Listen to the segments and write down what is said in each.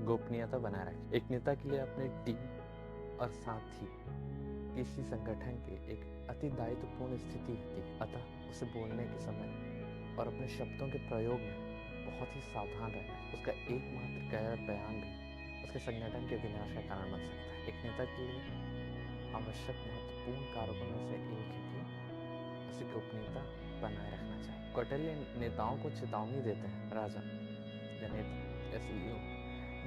गोपनीयता बनाए रखें। एक नेता के लिए अपनी टीम और साथ ही किसी संगठन के एक अति दायित्वपूर्ण स्थिति होती है, अतः उसे बोलने के समय और अपने शब्दों के प्रयोग में बहुत ही सावधान रहना है। उसका एकमात्र गलत बयान भी उसके संगठन के विनाश का कारण बन सकता है। एक नेता के लिए आवश्यक महत्वपूर्ण कारकों में से एक है कि उसे गोपनीयता बनाए रखना चाहिए। कौटिल्य नेताओं को चेतावनी देते हैं, राजा या नेता या सीईओ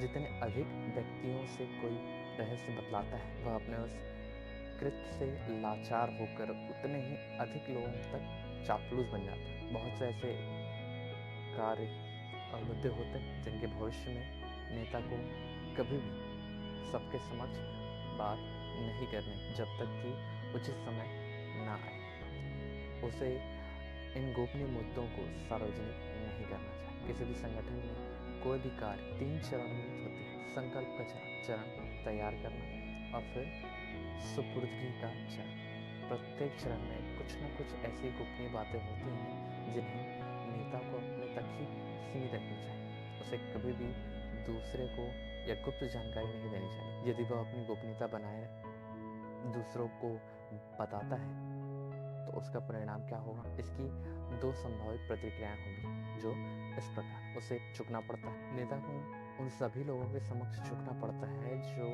जितने अधिक व्यक्तियों से कोई रहस्य बतलाता है, वह अपने उस कृत्य से लाचार होकर उतने ही अधिक लोगों तक चापलूस बन जाता है। बहुत से ऐसे कार्य और मुद्दे होते हैं जिनके भविष्य में नेता को कभी भी सबके समक्ष बात नहीं करनी, जब तक कि उचित समय ना आए। उसे इन गोपनीय मुद्दों को सार्वजनिक नहीं करना चाहिए। किसी भी संगठन में कोई भी कार्य 3 चरणों में होती है। संकल्प का चरण, तैयार करना, और फिर सुपुर्दगी का चरण। प्रत्येक चरण में कुछ न कुछ ऐसी गोपनीय बातें होती हैं जिन्हें नेता को अपने तक ही सीमित रखनी चाहिए। उसे कभी भी दूसरे को या गुप्त जानकारी नहीं देनी चाहिए। यदि वह अपनी गोपनीयता बनाए दूसरों को बताता है तो उसका परिणाम क्या होगा? इसकी 2 संभावित प्रतिक्रियाएं होंगी, जो इस प्रकार। उसे झुकना पड़ता है। नेता को उन सभी लोगों के समक्ष झुकना पड़ता है जो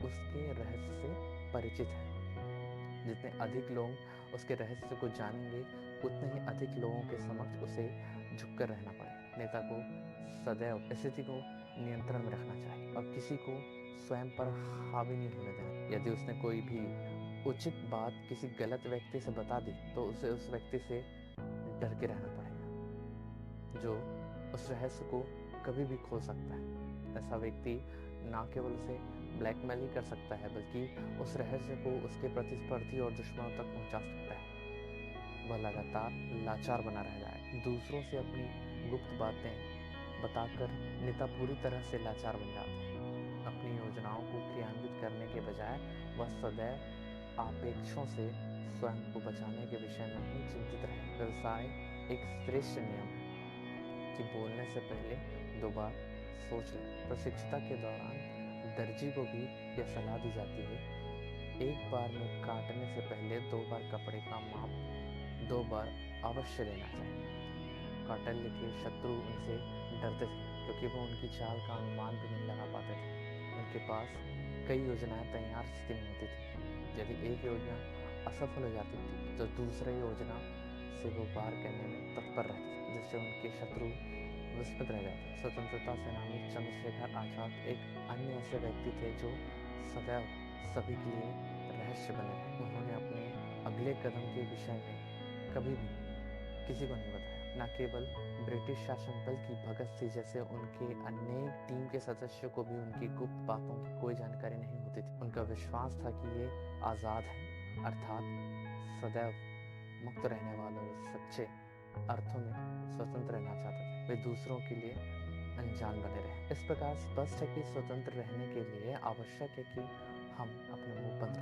उसके रहस्य से परिचित है। जितने अधिक लोग उसके रहस्य को जानेंगे, उतने ही अधिक लोगों के समक्ष उसे झुककर रहना पड़ेगा। नेता को सदैव स्थिति को नियंत्रण में रखना चाहिए और किसी को स्वयं पर हावी नहीं होने देना। यदि उसने कोई भी उचित बात किसी गलत व्यक्ति से बता दी, तो उसे उस व्यक्ति से डर के रहना पड़ेगा, जो उस रहस्य को कभी भी खोल सकता है। ऐसा व्यक्ति ना केवल उसे ब्लैकमेल ही कर सकता है, बल्कि उस रहस्य को उसके प्रतिस्पर्धी और दुश्मनों तक पहुंचा सकता है। वह लगातार लाचार बना रह जाएगा। दूसरों से अपनी गुप्त बातें बताकर नेता पूरी तरह से लाचार बन जाता है। अपनी योजनाओं को क्रियान्वित करने के बजाय वह सदैव आपेक्षों से स्वयं को बचाने के विषय में ही चिंतित रहे। व्यवसाय एक श्रेष्ठ नियम है कि बोलने से पहले 2 बार सोच लें। प्रशिक्षुता के दौरान दर्जी को भी यह सलाह दी जाती है, एक बार में काटने से पहले 2 बार कपड़े का माप 2 बार अवश्य लेना चाहिए। कौटिल्य के शत्रु उनसे डरते थे, क्योंकि वो उनकी चाल का अनुमान भी नहीं लगा पाते थे। उनके पास कई योजनाएं तैयार स्थिति में होती थी। यदि एक योजना असफल हो जाती थी, तो दूसरी योजना से वो वार करने में तत्पर रहते थे, जिससे उनके शत्रु विस्मित रह जाते। स्वतंत्रता सेनानी चंद्रशेखर आजाद एक अन्य ऐसे व्यक्ति थे जो सदैव सभी के लिए रहस्य बने रहे। उन्होंने अपने अगले कदम के विषय में कभी भी किसी को नहीं बताया। न केवल ब्रिटिश शासन बल्कि भगत सिंह जैसे उनके अनेक टीम के सदस्यों को भी उनकी गुप्त बातों की कोई जानकारी नहीं होती थी। उनका विश्वास था कि ये आजाद है, अर्थात सदैव मुक्त रहने वाले सच्चे अर्थों में स्वतंत्र रहना चाहते थे। वे दूसरों के लिए अनजान बने रहे। इस प्रकार स्पष्ट है कि स्वतंत्र रहने के लिए आवश्यक है कि हम अपने मुंह बंद